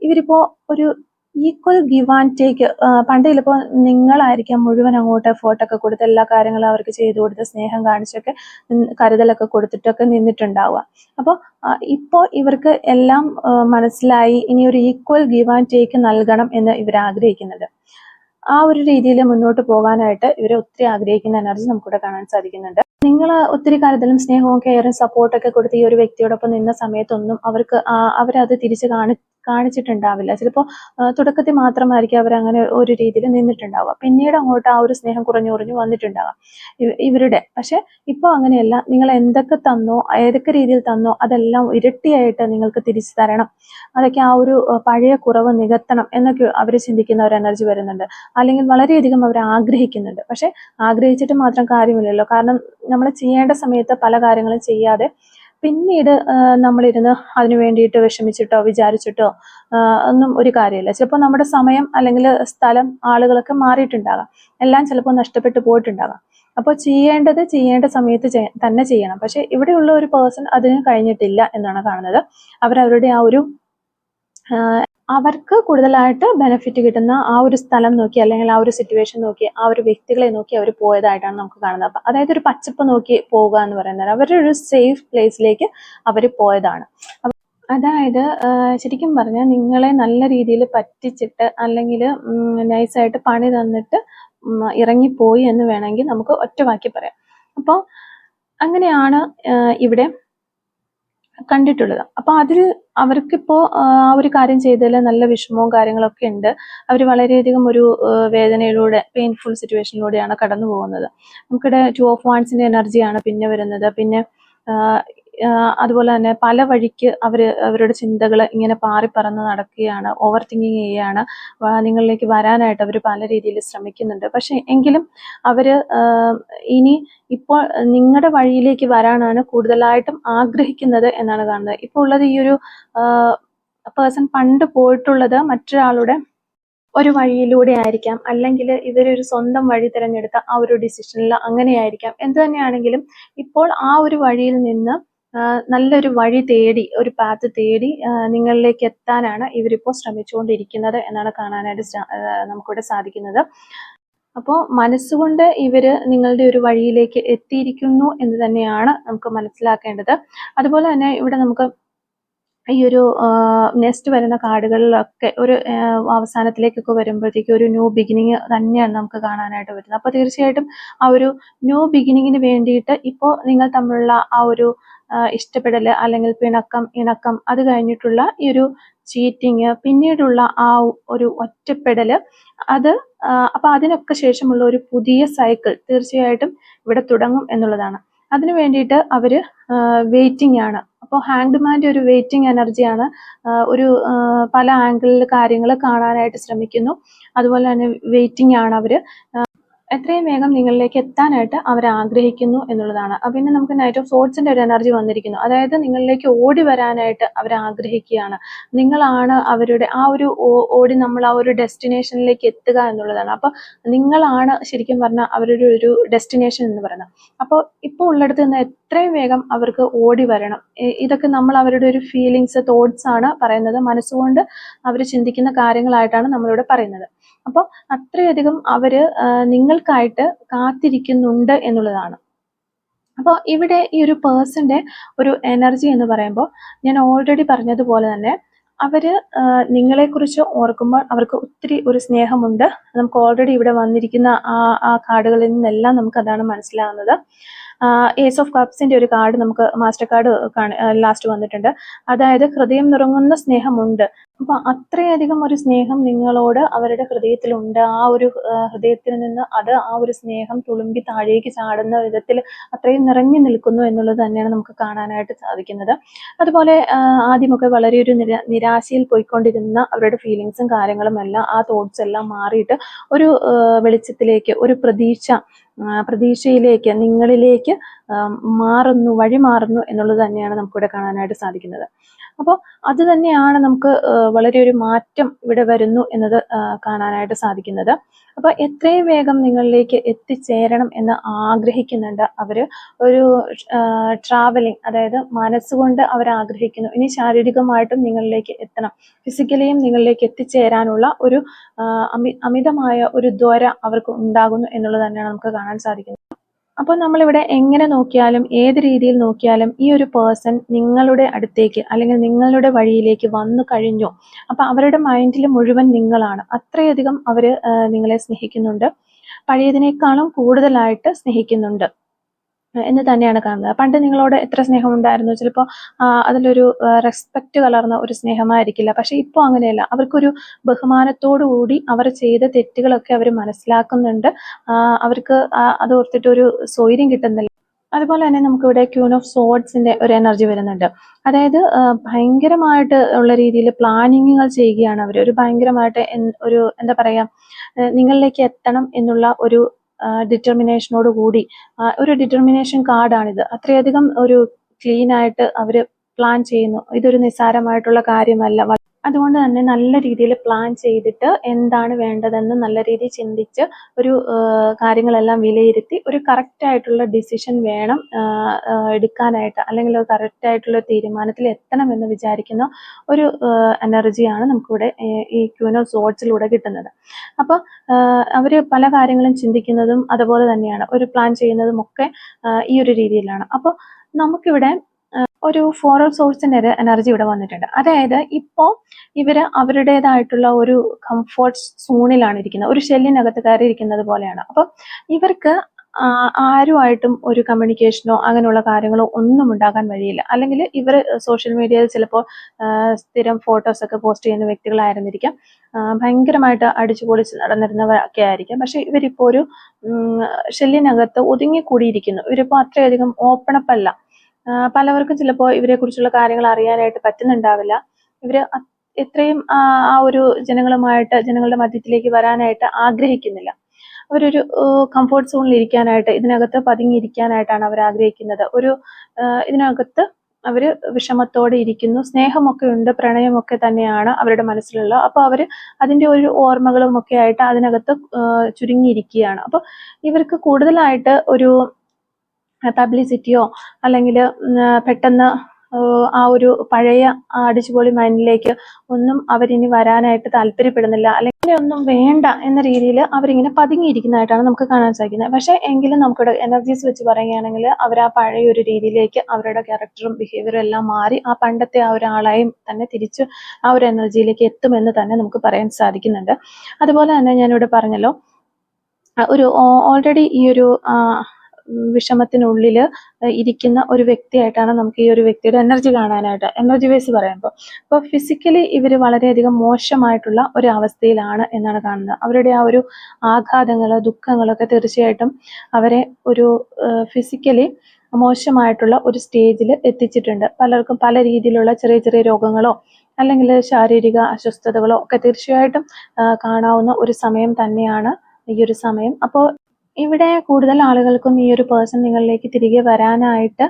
ഇവരിപ്പോ ഒരു ഈക്വൽ ഗിവ് ആൻഡ് ടേക്ക്. പണ്ട് ചിലപ്പോൾ നിങ്ങളായിരിക്കാം മുഴുവൻ അങ്ങോട്ട് എഫേർട്ടൊക്കെ കൊടുത്ത് എല്ലാ കാര്യങ്ങളും അവർക്ക് ചെയ്തു കൊടുത്ത് സ്നേഹം കാണിച്ചൊക്കെ കരുതലൊക്കെ കൊടുത്തിട്ടൊക്കെ നിന്നിട്ടുണ്ടാവുക. അപ്പോൾ ഇപ്പോൾ ഇവർക്ക് എല്ലാം മനസ്സിലായി, ഇനി ഒരു ഈക്വൽ ഗിവ് ആൻഡ് ടേക്ക് നൽകണം എന്ന് ഇവർ ആഗ്രഹിക്കുന്നുണ്ട്. ആ ഒരു രീതിയിൽ മുന്നോട്ട് പോകാനായിട്ട് ഇവർ ഒത്തിരി ആഗ്രഹിക്കുന്ന എനർജി നമുക്കിവിടെ കാണാൻ സാധിക്കുന്നുണ്ട്. നിങ്ങൾ ഒത്തിരി കരുതലും സ്നേഹവും കെയറും സപ്പോർട്ടൊക്കെ കൊടുത്ത് ഈ ഒരു വ്യക്തിയോടൊപ്പം നിന്ന സമയത്തൊന്നും അവരത് തിരിച്ച് കാണിച്ചിട്ടുണ്ടാവില്ല. ചിലപ്പോൾ തുടക്കത്തിൽ മാത്രമായിരിക്കും അവരങ്ങനെ ഒരു രീതിയിൽ നിന്നിട്ടുണ്ടാവുക. പിന്നീട് അങ്ങോട്ട് ആ ഒരു സ്നേഹം കുറഞ്ഞു വന്നിട്ടുണ്ടാവാം ഇവരുടെ. പക്ഷെ ഇപ്പോൾ അങ്ങനെയല്ല. നിങ്ങൾ എന്തൊക്കെ തന്നോ, ഏതൊക്കെ രീതിയിൽ തന്നോ അതെല്ലാം ഇരട്ടിയായിട്ട് നിങ്ങൾക്ക് തിരിച്ചു തരണം. അതൊക്കെ ആ ഒരു പഴയ കുറവ് നികത്തണം എന്നൊക്കെ അവർ ചിന്തിക്കുന്ന ഒരു എനർജി വരുന്നുണ്ട്. അല്ലെങ്കിൽ വളരെയധികം അവർ ആഗ്രഹിക്കുന്നുണ്ട്. പക്ഷെ ആഗ്രഹിച്ചിട്ട് മാത്രം കാര്യമില്ലല്ലോ. കാരണം നമ്മൾ ചെയ്യേണ്ട സമയത്ത് പല കാര്യങ്ങളും ചെയ്യാതെ പിന്നീട് നമ്മളിരുന്ന് അതിനു വേണ്ടിയിട്ട് വിഷമിച്ചിട്ടോ വിചാരിച്ചിട്ടോ ഒന്നും ഒരു കാര്യമില്ല. ചിലപ്പോൾ നമ്മുടെ സമയം അല്ലെങ്കിൽ സ്ഥലം, ആളുകളൊക്കെ മാറിയിട്ടുണ്ടാകാം. എല്ലാം ചിലപ്പോൾ നഷ്ടപ്പെട്ടു പോയിട്ടുണ്ടാകാം. അപ്പോൾ ചെയ്യേണ്ട സമയത്ത് തന്നെ ചെയ്യണം. പക്ഷെ ഇവിടെയുള്ള ഒരു പേഴ്സൺ അതിന് കഴിഞ്ഞിട്ടില്ല എന്നാണ് കാണുന്നത്. അവരവരുടെ ആ ഒരു അവർക്ക് കൂടുതലായിട്ട് ബെനിഫിറ്റ് കിട്ടുന്ന ആ ഒരു സ്ഥലം നോക്കി, അല്ലെങ്കിൽ ആ ഒരു സിറ്റുവേഷൻ നോക്കി, ആ ഒരു വ്യക്തികളെ നോക്കി അവർ പോയതായിട്ടാണ് നമുക്ക് കാണുന്നത്. അപ്പം അതായത് ഒരു പച്ചപ്പ് നോക്കി പോവുക എന്ന് പറയുന്നത് അവരുടെ ഒരു സേഫ് പ്ലേസിലേക്ക് അവർ പോയതാണ്. അതായത് ശരിക്കും പറഞ്ഞാൽ നിങ്ങളെ നല്ല രീതിയിൽ പറ്റിച്ചിട്ട് അല്ലെങ്കിൽ നൈസായിട്ട് പണി തന്നിട്ട് ഇറങ്ങിപ്പോയി എന്ന് വേണമെങ്കിൽ നമുക്ക് ഒറ്റ വാക്കി പറയാം. അപ്പോൾ അങ്ങനെയാണ് ഇവിടെ കണ്ടിട്ടുള്ളത്. അപ്പൊ അതിൽ അവർക്കിപ്പോ ആ ഒരു കാര്യം ചെയ്തതിൽ നല്ല വിഷമവും കാര്യങ്ങളൊക്കെ ഉണ്ട്. അവർ വളരെയധികം ഒരു വേദനയിലൂടെ, പെയിൻഫുൾ സിറ്റുവേഷനിലൂടെയാണ് കടന്നു പോകുന്നത്. നമുക്കിവിടെ 2 ഓഫ് വാൻഡ്സിന്റെ എനർജിയാണ് പിന്നെ വരുന്നത്. പിന്നെ അതുപോലെ തന്നെ പല വഴിക്ക് അവരുടെ ചിന്തകൾ ഇങ്ങനെ പാറിപ്പറന്ന് നടക്കുകയാണ്, ഓവർ തിങ്കിങ് ചെയ്യുകയാണ്. നിങ്ങളിലേക്ക് വരാനായിട്ട് അവർ പല രീതിയിൽ ശ്രമിക്കുന്നുണ്ട്. പക്ഷെ എങ്കിലും അവര് ഇനി ഇപ്പോൾ നിങ്ങളുടെ വഴിയിലേക്ക് വരാനാണ് കൂടുതലായിട്ടും ആഗ്രഹിക്കുന്നത് എന്നാണ് കാണുന്നത്. ഇപ്പോൾ ഉള്ളത് ഈ ഒരു പേഴ്സൺ പണ്ട് പോയിട്ടുള്ളത് മറ്റൊരാളുടെ ഒരു വഴിയിലൂടെ ആയിരിക്കാം, അല്ലെങ്കിൽ ഇവരൊരു സ്വന്തം വഴി തിരഞ്ഞെടുത്ത ആ ഒരു ഡിസിഷനിൽ അങ്ങനെയായിരിക്കാം. എന്ത് തന്നെയാണെങ്കിലും ഇപ്പോൾ ആ ഒരു വഴിയിൽ നിന്ന് നല്ലൊരു വഴി തേടി, ഒരു പാത്ത് തേടി നിങ്ങളിലേക്ക് എത്താനാണ് ഇവരിപ്പോൾ ശ്രമിച്ചുകൊണ്ടിരിക്കുന്നത് എന്നാണ് കാണാനായിട്ട് നമുക്കിവിടെ സാധിക്കുന്നത്. അപ്പോൾ മനസ്സുകൊണ്ട് ഇവര് നിങ്ങളുടെ ഒരു വഴിയിലേക്ക് എത്തിയിരിക്കുന്നു എന്ന് തന്നെയാണ് നമുക്ക് മനസ്സിലാക്കേണ്ടത്. അതുപോലെ തന്നെ ഇവിടെ നമുക്ക് ഈ ഒരു നെക്സ്റ്റ് വരുന്ന കാർഡുകളിലൊക്കെ ഒരു അവസാനത്തിലേക്കൊക്കെ വരുമ്പോഴത്തേക്കും ഒരു ന്യൂ ബിഗിനിങ് തന്നെയാണ് നമുക്ക് കാണാനായിട്ട് വരുന്നത്. അപ്പോൾ തീർച്ചയായിട്ടും ആ ഒരു ന്യൂ ബിഗിനിങ്ങിന് വേണ്ടിയിട്ട് ഇപ്പോൾ നിങ്ങൾ തമ്മിലുള്ള ആ ഒരു ഇഷ്ടപ്പെടൽ, അല്ലെങ്കിൽ ഇണക്കം, അത് കഴിഞ്ഞിട്ടുള്ള ഈ ഒരു ചീറ്റിങ്, പിന്നീടുള്ള ആ ഒരു ഒറ്റപ്പെടല്, അത് അപ്പൊ അതിനൊക്കെ ശേഷമുള്ള ഒരു പുതിയ സൈക്കിൾ തീർച്ചയായിട്ടും ഇവിടെ തുടങ്ങും എന്നുള്ളതാണ്. അതിനു വേണ്ടിയിട്ട് അവര് വെയിറ്റിംഗ് ആണ്. അപ്പോൾ ഹാങ്ഡ്മാൻ്റെ ഒരു വെയിറ്റിംഗ് എനർജിയാണ്. ഒരു പല ആംഗിളിൽ കാര്യങ്ങൾ കാണാനായിട്ട് ശ്രമിക്കുന്നു. അതുപോലെ തന്നെ വെയിറ്റിംഗ് ആണ് അവര്. എത്രയും വേഗം നിങ്ങളിലേക്ക് എത്താനായിട്ട് അവർ ആഗ്രഹിക്കുന്നു എന്നുള്ളതാണ്. പിന്നെ നമുക്ക് നൈറ്റ് ഓഫ് സോർട്സിന്റെ ഒരു എനർജി വന്നിരിക്കുന്നു. അതായത് നിങ്ങളിലേക്ക് ഓടി വരാനായിട്ട് അവർ ആഗ്രഹിക്കുകയാണ്. നിങ്ങളാണ് അവരുടെ ആ ഒരു നമ്മൾ ആ ഒരു ഡെസ്റ്റിനേഷനിലേക്ക് എത്തുക എന്നുള്ളതാണ്. അപ്പൊ നിങ്ങളാണ് ശരിക്കും പറഞ്ഞാൽ അവരുടെ ഒരു ഡെസ്റ്റിനേഷൻ എന്ന് പറയുന്നത്. അപ്പോൾ ഇപ്പോൾ ഉള്ളിടത്ത് നിന്ന് എത്രയും വേഗം അവർക്ക് ഓടി വരണം. ഇതൊക്കെ നമ്മൾ അവരുടെ ഒരു ഫീലിങ്സ്, തോട്ട്സ് ആണ് പറയുന്നത്. മനസ്സുകൊണ്ട് അവർ ചിന്തിക്കുന്ന കാര്യങ്ങളായിട്ടാണ് നമ്മളിവിടെ പറയുന്നത്. അപ്പോൾ അത്രയധികം അവര് നിങ്ങൾക്കായിട്ട് കാത്തിരിക്കുന്നുണ്ട് എന്നുള്ളതാണ്. അപ്പോൾ ഇവിടെ ഈ ഒരു പേഴ്സന്റെ ഒരു എനർജി എന്ന് പറയുമ്പോൾ ഞാൻ ഓൾറെഡി പറഞ്ഞതുപോലെ തന്നെ അവര് നിങ്ങളെക്കുറിച്ച് ഓർക്കുമ്പോൾ അവർക്ക് ഒത്തിരി ഒരു സ്നേഹമുണ്ട്. നമുക്ക് ഓൾറെഡി ഇവിടെ വന്നിരിക്കുന്ന ആ കാർഡുകളിൽ നിന്നെല്ലാം നമുക്ക് അതാണ് മനസ്സിലാകുന്നത്. ഏസ് ഓഫ് കപ്സിന്റെ ഒരു കാർഡ് നമുക്ക് മാസ്റ്റർ കാർഡ് ലാസ്റ്റ് വന്നിട്ടുണ്ട്. അതായത് ഹൃദയം നുറങ്ങുന്ന സ്നേഹമുണ്ട്. അപ്പൊ അത്രയധികം ഒരു സ്നേഹം നിങ്ങളോട് അവരുടെ ഹൃദയത്തിലുണ്ട്. ആ ഒരു ഹൃദയത്തിൽ നിന്ന് ആ ഒരു സ്നേഹം തുളുമ്പി താഴേക്ക് ചാടുന്ന വിധത്തിൽ അത്രയും നിറഞ്ഞു നിൽക്കുന്നു എന്നുള്ളത് തന്നെയാണ് നമുക്ക് കാണാനായിട്ട് സാധിക്കുന്നത്. അതുപോലെ ആദ്യമൊക്കെ വളരെ ഒരു നിരാശയിൽ പോയിക്കൊണ്ടിരുന്ന അവരുടെ ഫീലിങ്സും കാര്യങ്ങളും എല്ലാം, ആ തോട്ട്സ് എല്ലാം മാറിയിട്ട് ഒരു വെളിച്ചത്തിലേക്ക്, ഒരു പ്രതീക്ഷയിലേക്ക്, നിങ്ങളിലേക്ക് വഴി മാറുന്നു എന്നുള്ളത് തന്നെയാണ് നമുക്കിവിടെ കാണാനായിട്ട് സാധിക്കുന്നത്. അപ്പോൾ അത് തന്നെയാണ് നമുക്ക് വളരെ ഒരു മാറ്റം ഇവിടെ വരുന്നു എന്നത് കാണാനായിട്ട് സാധിക്കുന്നത്. അപ്പോൾ എത്രയും വേഗം നിങ്ങളിലേക്ക് എത്തിച്ചേരണം എന്ന് ആഗ്രഹിക്കുന്നുണ്ട് അവർ. ഒരു ട്രാവലിംഗ്, അതായത് മനസ്സുകൊണ്ട് അവർ ആഗ്രഹിക്കുന്നു ഇനി ശാരീരികമായിട്ടും നിങ്ങളിലേക്ക് എത്തണം, ഫിസിക്കലിയും നിങ്ങളിലേക്ക് എത്തിച്ചേരാനുള്ള ഒരു അമിതമായ ഒരു ത്വര അവർക്ക് ഉണ്ടാകുന്നു എന്നുള്ളത് തന്നെയാണ് നമുക്ക് കാണാൻ സാധിക്കുന്നത്. അപ്പോൾ നമ്മളിവിടെ എങ്ങനെ നോക്കിയാലും ഏത് രീതിയിൽ നോക്കിയാലും ഈ ഒരു പേഴ്സൺ നിങ്ങളുടെ അടുത്തേക്ക് അല്ലെങ്കിൽ നിങ്ങളുടെ വഴിയിലേക്ക് വന്നു കഴിഞ്ഞു. അപ്പോൾ അവരുടെ മൈൻഡിൽ മുഴുവൻ നിങ്ങളാണ്. അത്രയധികം അവർ നിങ്ങളെ സ്നേഹിക്കുന്നുണ്ട്, പഴയതിനേക്കാളും കൂടുതലായിട്ട് സ്നേഹിക്കുന്നുണ്ട് എന്ന് തന്നെയാണ് കാണുന്നത്. പണ്ട് നിങ്ങളോട് എത്ര സ്നേഹം ഉണ്ടായിരുന്നു, ചിലപ്പോൾ അതിലൊരു റെസ്പെക്റ്റ് കലർന്ന ഒരു സ്നേഹമായിരിക്കില്ല. പക്ഷെ ഇപ്പോൾ അങ്ങനെയല്ല, അവർക്കൊരു ബഹുമാനത്തോടു കൂടി അവർ ചെയ്ത തെറ്റുകളൊക്കെ അവർ മനസ്സിലാക്കുന്നുണ്ട്. അവർക്ക് അത് ഓർത്തിട്ട് ഒരു സ്വൈര്യം കിട്ടുന്നില്ല. അതുപോലെ തന്നെ നമുക്കിവിടെ ക്യൂൻ ഓഫ് സോഡ്സിന്റെ ഒരു എനർജി വരുന്നുണ്ട്. അതായത് ഭയങ്കരമായിട്ട് ഉള്ള രീതിയിൽ പ്ലാനിങ്ങുകൾ ചെയ്യുകയാണ് അവർ. ഒരു ഭയങ്കരമായിട്ട് ഒരു എന്താ പറയാ, നിങ്ങളിലേക്ക് എത്തണം എന്നുള്ള ഒരു ഡിറ്റർമിനേഷനോട് കൂടി ഒരു ഡിറ്റർമിനേഷൻ കാർഡാണിത്. അത്രയധികം ഒരു ക്ലീൻ ആയിട്ട് അവർ പ്ലാൻ ചെയ്യുന്നു. ഇതൊരു നിസ്സാരമായിട്ടുള്ള കാര്യമല്ല. അതുകൊണ്ട് തന്നെ നല്ല രീതിയിൽ പ്ലാൻ ചെയ്തിട്ട് എന്താണ് വേണ്ടതെന്ന് നല്ല രീതിയിൽ ചിന്തിച്ച് ഒരു കാര്യങ്ങളെല്ലാം വിലയിരുത്തി ഒരു കറക്റ്റ് ആയിട്ടുള്ള ഡിസിഷൻ വേണം എടുക്കാനായിട്ട്, അല്ലെങ്കിൽ ഒരു കറക്റ്റ് ആയിട്ടുള്ള തീരുമാനത്തിൽ എത്തണമെന്ന് വിചാരിക്കുന്ന ഒരു എനർജിയാണ് നമുക്കിവിടെ ഈ ക്യൂൻ ഓഫ് സോഡ്സിലൂടെ കിട്ടുന്നത്. അപ്പോൾ അവർ പല കാര്യങ്ങളും ചിന്തിക്കുന്നതും അതുപോലെ തന്നെയാണ്, ഒരു പ്ലാൻ ചെയ്യുന്നതും ഒക്കെ ഈ ഒരു രീതിയിലാണ്. അപ്പോൾ നമുക്കിവിടെ ഒരു ഫോർ ഓഫ് സോഴ്സിന്റെ ഒരു എനർജി ഇവിടെ വന്നിട്ടുണ്ട്. അതായത് ഇപ്പോൾ ഇവര് അവരുടേതായിട്ടുള്ള ഒരു കംഫോർട്ട് സോണിലാണ് ഇരിക്കുന്നത്, ഒരു ഷെല്ലിനകത്ത് കയറി ഇരിക്കുന്നത് പോലെയാണ്. അപ്പം ഇവർക്ക് ആരുമായിട്ടും ഒരു കമ്മ്യൂണിക്കേഷനോ അങ്ങനെയുള്ള കാര്യങ്ങളോ ഒന്നും ഉണ്ടാകാൻ വഴിയില്ല. അല്ലെങ്കിൽ ഇവർ സോഷ്യൽ മീഡിയയിൽ ചിലപ്പോൾ സ്ഥിരം ഫോട്ടോസ് ഒക്കെ പോസ്റ്റ് ചെയ്യുന്ന വ്യക്തികളായിരുന്നിരിക്കാം, ഭയങ്കരമായിട്ട് അടിച്ചുപൊളിച്ച് നടന്നിരുന്നവരൊക്കെ ആയിരിക്കാം. പക്ഷെ ഇവരിപ്പോൾ ഒരു ഷെല്ലിനകത്ത് ഒതുങ്ങിക്കൂടിയിരിക്കുന്നു. ഇവരിപ്പോൾ അത്രയധികം ഓപ്പൺ അപ്പ് അല്ല. പലവർക്കും ചിലപ്പോൾ ഇവരെ കുറിച്ചുള്ള കാര്യങ്ങൾ അറിയാനായിട്ട് പറ്റുന്നുണ്ടാവില്ല. ഇവര് എത്രയും ആ ഒരു ജനങ്ങളുടെ മധ്യത്തിലേക്ക് വരാനായിട്ട് ആഗ്രഹിക്കുന്നില്ല. അവരൊരു കംഫോർട്ട് സോണിൽ ഇരിക്കാനായിട്ട്, ഇതിനകത്ത് പതുങ്ങിയിരിക്കാനായിട്ടാണ് അവർ ആഗ്രഹിക്കുന്നത്. ഇതിനകത്ത് അവര് വിഷമത്തോടെ ഇരിക്കുന്നു. സ്നേഹമൊക്കെ ഉണ്ട്, പ്രണയമൊക്കെ തന്നെയാണ് അവരുടെ മനസ്സിലുള്ള. അപ്പോൾ അവര് അതിന്റെ ഒരു ഓർമ്മകളും ഒക്കെ ആയിട്ട് അതിനകത്ത് ചുരുങ്ങിയിരിക്കുകയാണ്. അപ്പോൾ ഇവർക്ക് കൂടുതലായിട്ട് ഒരു പബ്ലിസിറ്റിയോ അല്ലെങ്കിൽ പെട്ടെന്ന് ആ ഒരു പഴയ അടിച്ചുപൊളി മൈൻഡിലേക്ക് ഒന്നും അവരിനി വരാനായിട്ട് താല്പര്യപ്പെടുന്നില്ല, അല്ലെങ്കിൽ ഒന്നും വേണ്ട എന്ന രീതിയിൽ അവരിങ്ങനെ പതുങ്ങിയിരിക്കുന്നതായിട്ടാണ് നമുക്ക് കാണാൻ സാധിക്കുന്നത്. പക്ഷെ എങ്കിലും നമുക്കിവിടെ എനർജീസ് വെച്ച് പറയുകയാണെങ്കിൽ അവർ ആ പഴയ ഒരു രീതിയിലേക്ക് അവരുടെ ക്യാരക്ടറും ബിഹേവിയറും എല്ലാം മാറി ആ പണ്ടത്തെ ആ ഒരാളായും തന്നെ തിരിച്ച് ആ ഒരു എനർജിയിലേക്ക് എത്തുമെന്ന് തന്നെ നമുക്ക് പറയാൻ സാധിക്കുന്നുണ്ട്. അതുപോലെ തന്നെ ഞാനിവിടെ പറഞ്ഞല്ലോ, ഒരു ഓൾറെഡി ഈ ഒരു വിഷമത്തിനുള്ളിൽ ഇരിക്കുന്ന ഒരു വ്യക്തിയായിട്ടാണ് നമുക്ക് ഈ ഒരു വ്യക്തിയുടെ എനർജി കാണാനായിട്ട്, എനർജി വൈസ് പറയുമ്പോൾ. അപ്പോൾ ഫിസിക്കലി ഇവർ വളരെയധികം മോശമായിട്ടുള്ള ഒരു അവസ്ഥയിലാണ് എന്നാണ് കാണുന്നത്. അവരുടെ ആ ഒരു ആഘാതങ്ങൾ, ദുഃഖങ്ങളൊക്കെ തീർച്ചയായിട്ടും അവരെ ഒരു ഫിസിക്കലി മോശമായിട്ടുള്ള ഒരു സ്റ്റേജിൽ എത്തിച്ചിട്ടുണ്ട്. പലർക്കും പല രീതിയിലുള്ള ചെറിയ ചെറിയ രോഗങ്ങളോ അല്ലെങ്കിൽ ശാരീരിക അസ്വസ്ഥതകളോ ഒക്കെ തീർച്ചയായിട്ടും കാണാവുന്ന ഒരു സമയം തന്നെയാണ് ഈ ഒരു സമയം. അപ്പോൾ ഇവിടെ കൂടുതൽ ആളുകൾക്കും ഈ ഒരു പേഴ്സൺ നിങ്ങളിലേക്ക് തിരികെ വരാനായിട്ട്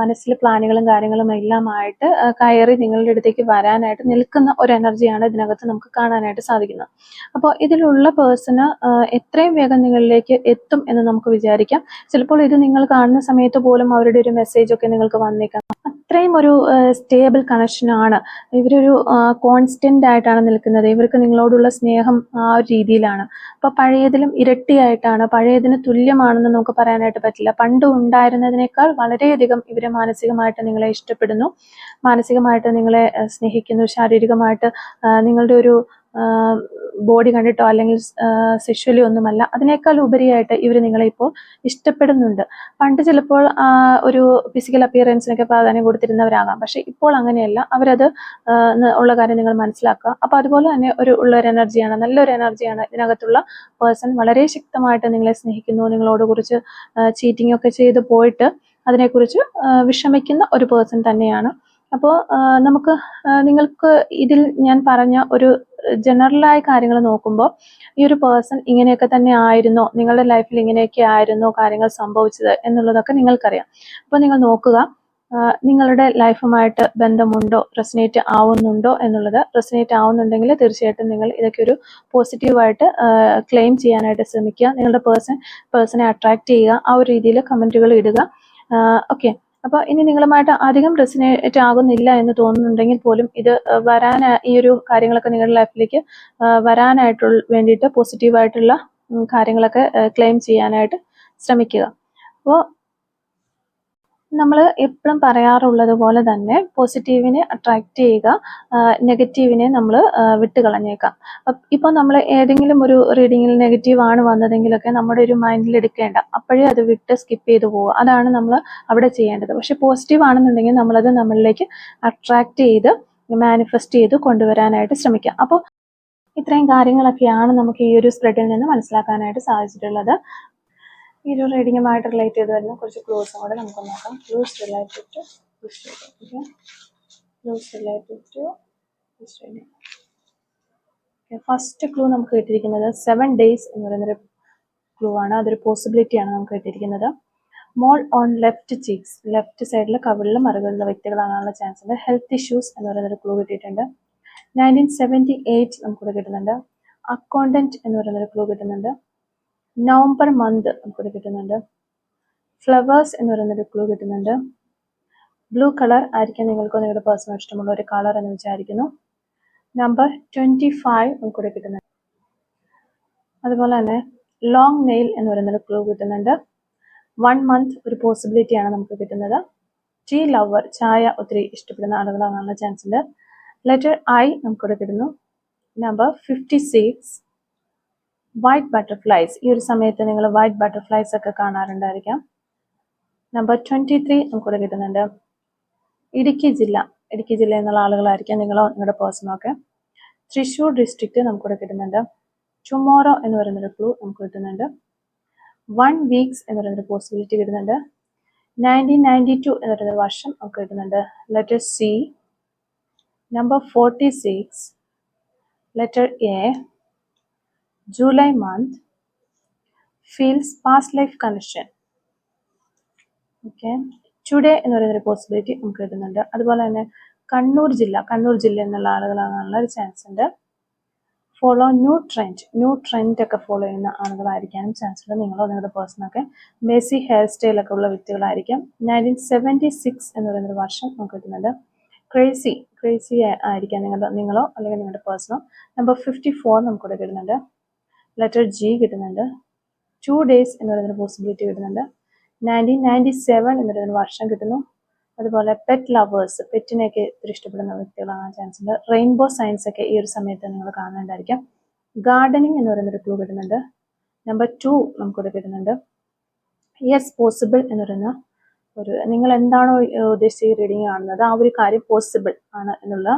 മനസ്സിൽ പ്ലാനുകളും കാര്യങ്ങളും എല്ലാമായിട്ട് കയറി നിങ്ങളുടെ അടുത്തേക്ക് വരാനായിട്ട് നിൽക്കുന്ന ഒരു എനർജിയാണ് ഇതിനകത്ത് നമുക്ക് കാണാനായിട്ട് സാധിക്കുന്നത്. അപ്പോൾ ഇതിലുള്ള പേഴ്സണ് എത്രയും വേഗം നിങ്ങളിലേക്ക് എത്തും എന്ന് നമുക്ക് വിചാരിക്കാം. ചിലപ്പോൾ ഇത് നിങ്ങൾ കാണുന്ന സമയത്ത് പോലും അവരുടെ ഒരു മെസ്സേജ് ഒക്കെ നിങ്ങൾക്ക് വന്നേക്കാം. അത്രയും ഒരു സ്റ്റേബിൾ കണക്ഷനാണ്. ഇവരൊരു കോൺസ്റ്റന്റ് ആയിട്ടാണ് നിൽക്കുന്നത്. ഇവർക്ക് നിങ്ങളോടുള്ള സ്നേഹം ആ ഒരു രീതിയിലാണ്. അപ്പോൾ പഴയതിലും ഇരട്ടിയായിട്ടാണ്, പഴയതിന് തുല്യമാണെന്ന് നമുക്ക് പറയാനായിട്ട് പറ്റില്ല. പണ്ട് ഉണ്ടായിരുന്നതിനേക്കാൾ വളരെയധികം ഇവരെ മാനസികമായിട്ട് നിങ്ങളെ ഇഷ്ടപ്പെടുന്നു, മാനസികമായിട്ട് നിങ്ങളെ സ്നേഹിക്കുന്നു. ശാരീരികമായിട്ട് നിങ്ങളുടെ ഒരു ബോഡി കണ്ടിട്ടോ അല്ലെങ്കിൽ സെക്ഷലി ഒന്നുമല്ല, അതിനേക്കാൾ ഉപരിയായിട്ട് ഇവർ നിങ്ങളെ ഇപ്പോൾ ഇഷ്ടപ്പെടുന്നുണ്ട്. പണ്ട് ചിലപ്പോൾ ഒരു ഫിസിക്കൽ അപ്പിയറൻസിനൊക്കെ പ്രാധാന്യം കൊടുത്തിരുന്നവരാകാം, പക്ഷെ ഇപ്പോൾ അങ്ങനെയല്ല. അവരത് ഉള്ള കാര്യം നിങ്ങൾ മനസ്സിലാക്കുക. അപ്പോൾ അതുപോലെ തന്നെ ഉള്ളൊരു എനർജിയാണ്, നല്ലൊരു എനർജിയാണ് ഇതിനകത്തുള്ള പേഴ്സൺ. വളരെ ശക്തമായിട്ട് നിങ്ങളെ സ്നേഹിക്കുന്നു. നിങ്ങളോട് കുറിച്ച് ചീറ്റിംഗ് ഒക്കെ ചെയ്ത് പോയിട്ട് അതിനെക്കുറിച്ച് വിഷമിക്കുന്ന ഒരു പേഴ്സൺ തന്നെയാണ്. അപ്പോൾ നിങ്ങൾക്ക് ഇതിൽ ഞാൻ പറഞ്ഞ ഒരു ജനറലായ കാര്യങ്ങൾ നോക്കുമ്പോൾ ഈ ഒരു പേഴ്സൺ ഇങ്ങനെയൊക്കെ തന്നെ ആയിരുന്നോ, നിങ്ങളുടെ ലൈഫിൽ ഇങ്ങനെയൊക്കെ ആയിരുന്നോ കാര്യങ്ങൾ സംഭവിച്ചത് എന്നുള്ളതൊക്കെ നിങ്ങൾക്കറിയാം. അപ്പോൾ നിങ്ങൾ നോക്കുക, നിങ്ങളുടെ ലൈഫുമായിട്ട് ബന്ധമുണ്ടോ, റെസനേറ്റ് ആവുന്നുണ്ടോ എന്നുള്ളത്. റെസനേറ്റ് ആവുന്നുണ്ടെങ്കിൽ തീർച്ചയായിട്ടും നിങ്ങൾ ഇതൊക്കെ ഒരു പോസിറ്റീവായിട്ട് ക്ലെയിം ചെയ്യാനായിട്ട് ശ്രമിക്കുക. നിങ്ങളുടെ പേഴ്സണെ അട്രാക്റ്റ് ചെയ്യുക, ആ ഒരു രീതിയിൽ കമൻറ്റുകൾ ഇടുക. ഓക്കെ, അപ്പോൾ ഇനി നിങ്ങളുമായിട്ട് അധികം റെസനേറ്റ് ആകുന്നില്ല എന്ന് തോന്നുന്നുണ്ടെങ്കിൽ പോലും ഇത് ഈ ഒരു കാര്യങ്ങളൊക്കെ നിങ്ങളുടെ ലൈഫിലേക്ക് വരാനായിട്ടുള്ള വേണ്ടിയിട്ട് പോസിറ്റീവായിട്ടുള്ള കാര്യങ്ങളൊക്കെ ക്ലെയിം ചെയ്യാനായിട്ട് ശ്രമിക്കുക. അപ്പോൾ നമ്മൾ എപ്പോഴും പറയാറുള്ളത് പോലെ തന്നെ പോസിറ്റീവിനെ അട്രാക്റ്റ് ചെയ്യുക, നെഗറ്റീവിനെ നമ്മൾ വിട്ടുകളഞ്ഞേക്കാം. ഇപ്പോൾ നമ്മൾ ഏതെങ്കിലും ഒരു റീഡിങ്ങിൽ നെഗറ്റീവ് ആണ് വന്നതെങ്കിലൊക്കെ നമ്മുടെ ഒരു മൈൻഡിൽ എടുക്കേണ്ട, അപ്പോഴേ അത് വിട്ട് സ്കിപ്പ് ചെയ്ത് പോവുക. അതാണ് നമ്മൾ അവിടെ ചെയ്യേണ്ടത്. പക്ഷെ പോസിറ്റീവ് ആണെന്നുണ്ടെങ്കിൽ നമ്മളത് നമ്മളിലേക്ക് അട്രാക്റ്റ് ചെയ്ത് മാനിഫെസ്റ്റ് ചെയ്ത് കൊണ്ടുവരാനായിട്ട് ശ്രമിക്കുക. അപ്പോൾ ഇത്രയും കാര്യങ്ങളൊക്കെയാണ് നമുക്ക് ഈ ഒരു സ്പ്രെഡിൽ നിന്ന് മനസ്സിലാക്കാനായിട്ട് സാധിച്ചിട്ടുള്ളത്. ഈ ഒരു റീഡിങ്ങുമായിട്ട് റിലേറ്റ് ചെയ്ത് വരുന്ന കുറച്ച് ക്ലൂസും കൂടെ നമുക്ക് നോക്കാം. Clues related to this reading. Okay, clues related to this reading. First clue നമുക്ക് കിട്ടിയിരിക്കുന്നത് 7 days എന്ന് പറയുന്നൊരു ക്ലൂ ആണ്. അതൊരു പോസിബിലിറ്റിയാണ് നമുക്ക് കിട്ടിയിരിക്കുന്നത്. മോൾ ഓൺ ലെഫ്റ്റ് ചീക്സ്, ലെഫ്റ്റ് സൈഡിൽ കവിളിലും മറുകളിലുള്ള വ്യക്തികളാകാനുള്ള ചാൻസ് ഉണ്ട്. ഹെൽത്ത് ഇഷ്യൂസ് എന്ന് പറയുന്നൊരു ക്ലൂ കിട്ടിയിട്ടുണ്ട്. 1978 നമുക്കിവിടെ കിട്ടുന്നുണ്ട്. അക്കൗണ്ടന്റ് എന്ന് പറയുന്നൊരു ക്ലൂ കിട്ടുന്നുണ്ട്. നവംബർ മന്ത് നമുക്കിവിടെ കിട്ടുന്നുണ്ട്. ഫ്ലവേഴ്സ് എന്ന് പറയുന്നൊരു ക്ലൂ കിട്ടുന്നുണ്ട്. ബ്ലൂ കളർ ആയിരിക്കും നിങ്ങൾക്ക് നിങ്ങളുടെ പേഴ്സണൽ ഇഷ്ടമുള്ള ഒരു കളർ എന്ന് വിചാരിക്കുന്നു. നമ്പർ 25 നമുക്കിവിടെ കിട്ടുന്നുണ്ട്. അതുപോലെ തന്നെ ലോങ് നെയിൽ എന്ന് പറയുന്നൊരു ക്ലൂ കിട്ടുന്നുണ്ട്. 1 month ഒരു പോസിബിലിറ്റിയാണ് നമുക്ക് കിട്ടുന്നത്. ടീ ലവർ, ചായ ഒത്തിരി ഇഷ്ടപ്പെടുന്ന ആളുകളാകാനുള്ള ചാൻസ് ഉണ്ട്. ലെറ്റർ ഐ നമുക്കിവിടെ കിട്ടുന്നു. Number 56 white butterflies. ഈ ഒരു സമയത്ത് നിങ്ങൾ വൈറ്റ് ബട്ടർഫ്ലൈസ് ഒക്കെ കാണാറുണ്ടായിരിക്കാം. നമ്പർ 23 നമുക്കിവിടെ കിട്ടുന്നുണ്ട്. ഇടുക്കി ജില്ല എന്നുള്ള ആളുകളായിരിക്കാം നിങ്ങളോ നിങ്ങളുടെ പേഴ്സണോ ഒക്കെ. തൃശ്ശൂർ ഡിസ്ട്രിക്റ്റ് നമുക്കിവിടെ കിട്ടുന്നുണ്ട്. ടുമോറോ എന്ന് പറയുന്നൊരു ക്ലൂ നമുക്ക് കിട്ടുന്നുണ്ട്. 1 weeks എന്ന് പറയുന്നൊരു പോസിബിലിറ്റി കിട്ടുന്നുണ്ട്. 1992 എന്ന് പറയുന്നൊരു വർഷം നമുക്ക് കിട്ടുന്നുണ്ട്. Letter C. Number 46 letter A. July month. Feels past life connection. Okay, today എന്ന് പറയുന്നൊരു പോസിബിലിറ്റി നമുക്ക് കിട്ടുന്നുണ്ട്. അതുപോലെ തന്നെ കണ്ണൂർ ജില്ല എന്നുള്ള ആളുകളാകാനുള്ള ഒരു ചാൻസ് ഉണ്ട്. ഫോളോ ന്യൂ ട്രെൻഡ് ഒക്കെ ഫോളോ ചെയ്യുന്ന ആളുകളായിരിക്കാനും ചാൻസ് ഉണ്ട്. നിങ്ങളോ നിങ്ങളുടെ പേഴ്സണൊക്കെ മെസ്സി ഹെയർ സ്റ്റൈലൊക്കെ ഉള്ള വ്യക്തികളായിരിക്കും. 1976 എന്ന് പറയുന്നൊരു വർഷം നമുക്ക് കിട്ടുന്നുണ്ട്. ക്രേസി ആയിരിക്കാം നിങ്ങളോ അല്ലെങ്കിൽ നിങ്ങളുടെ പേഴ്സണോ. നമ്പർ 54 നമുക്കിവിടെ കിട്ടുന്നുണ്ട്. ലെറ്റർ ജി കിട്ടുന്നുണ്ട്. 2 days എന്ന് പറയുന്നൊരു പോസിബിലിറ്റി കിട്ടുന്നുണ്ട്. 1997 എന്ന് പറയുന്നൊരു വർഷം കിട്ടുന്നു. അതുപോലെ പെറ്റ് ലവേഴ്സ്, പെറ്റിനെയൊക്കെ ഒത്തിരി ഇഷ്ടപ്പെടുന്ന വ്യക്തികളാകാൻ ചാൻസ് ഉണ്ട്. റെയിൻബോ സയൻസ് ഒക്കെ ഈ ഒരു സമയത്ത് നിങ്ങൾ കാണേണ്ടായിരിക്കും. ഗാർഡനിങ് എന്ന് പറയുന്നൊരു ക്ലൂ കിട്ടുന്നുണ്ട്. നമ്പർ 2 നമുക്കിവിടെ കിട്ടുന്നുണ്ട്. യെസ് പോസിബിൾ എന്ന് പറയുന്ന നിങ്ങൾ എന്താണോ ഉദ്ദേശിച്ച റീഡിങ് കാണുന്നത് ആ ഒരു കാര്യം പോസിബിൾ ആണ് എന്നുള്ള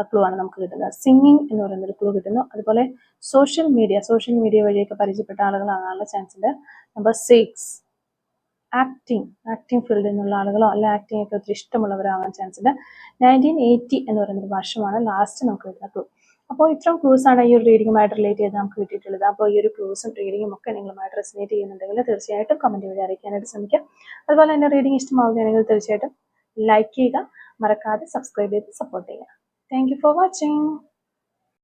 ക്ലൂ ആണ് നമുക്ക് കിട്ടുന്നത്. സിംഗിങ് എന്ന് പറയുന്നൊരു ക്ലൂ കിട്ടുന്നു. അതുപോലെ സോഷ്യൽ മീഡിയ വഴിയൊക്കെ പരിചയപ്പെട്ട ആളുകളാകാനുള്ള ചാൻസ് ഉണ്ട്. നമ്പർ 6 ആക്ടിങ് ഫീൽഡിൽ നിന്നുള്ള ആളുകളോ അല്ല ആക്ടിങ് ഒക്കെ ഒത്തിരി ഇഷ്ടമുള്ളവരാകാൻ ചാൻസ് ഉണ്ട്. 1980 എന്ന് പറയുന്നൊരു വർഷമാണ് ലാസ്റ്റ് നമുക്ക് കിട്ടുന്ന ക്ലൂ. അപ്പോൾ ഇത്രയും ക്ലൂസ് ആണ് ഈ ഒരു റീഡിങ്ങുമായിട്ട് റിലേറ്റ് ചെയ്ത് നമുക്ക് കിട്ടിയിട്ടുള്ളത്. അപ്പോൾ ഈ ഒരു ക്ലൂസും റീഡിങ്ങും ഒക്കെ നിങ്ങളുമായിട്ട് റെസനേറ്റ് ചെയ്യുന്നുണ്ടെങ്കിൽ തീർച്ചയായിട്ടും കമൻറ്റ് വഴി അറിയിക്കാനായിട്ട് ശ്രമിക്കുക. അതുപോലെ തന്നെ റീഡിങ് ഇഷ്ടമാവുകയാണെങ്കിൽ തീർച്ചയായിട്ടും ലൈക്ക് ചെയ്യുക, മറക്കാതെ സബ്സ്ക്രൈബ് ചെയ്ത് സപ്പോർട്ട് ചെയ്യുക. Thank you for watching.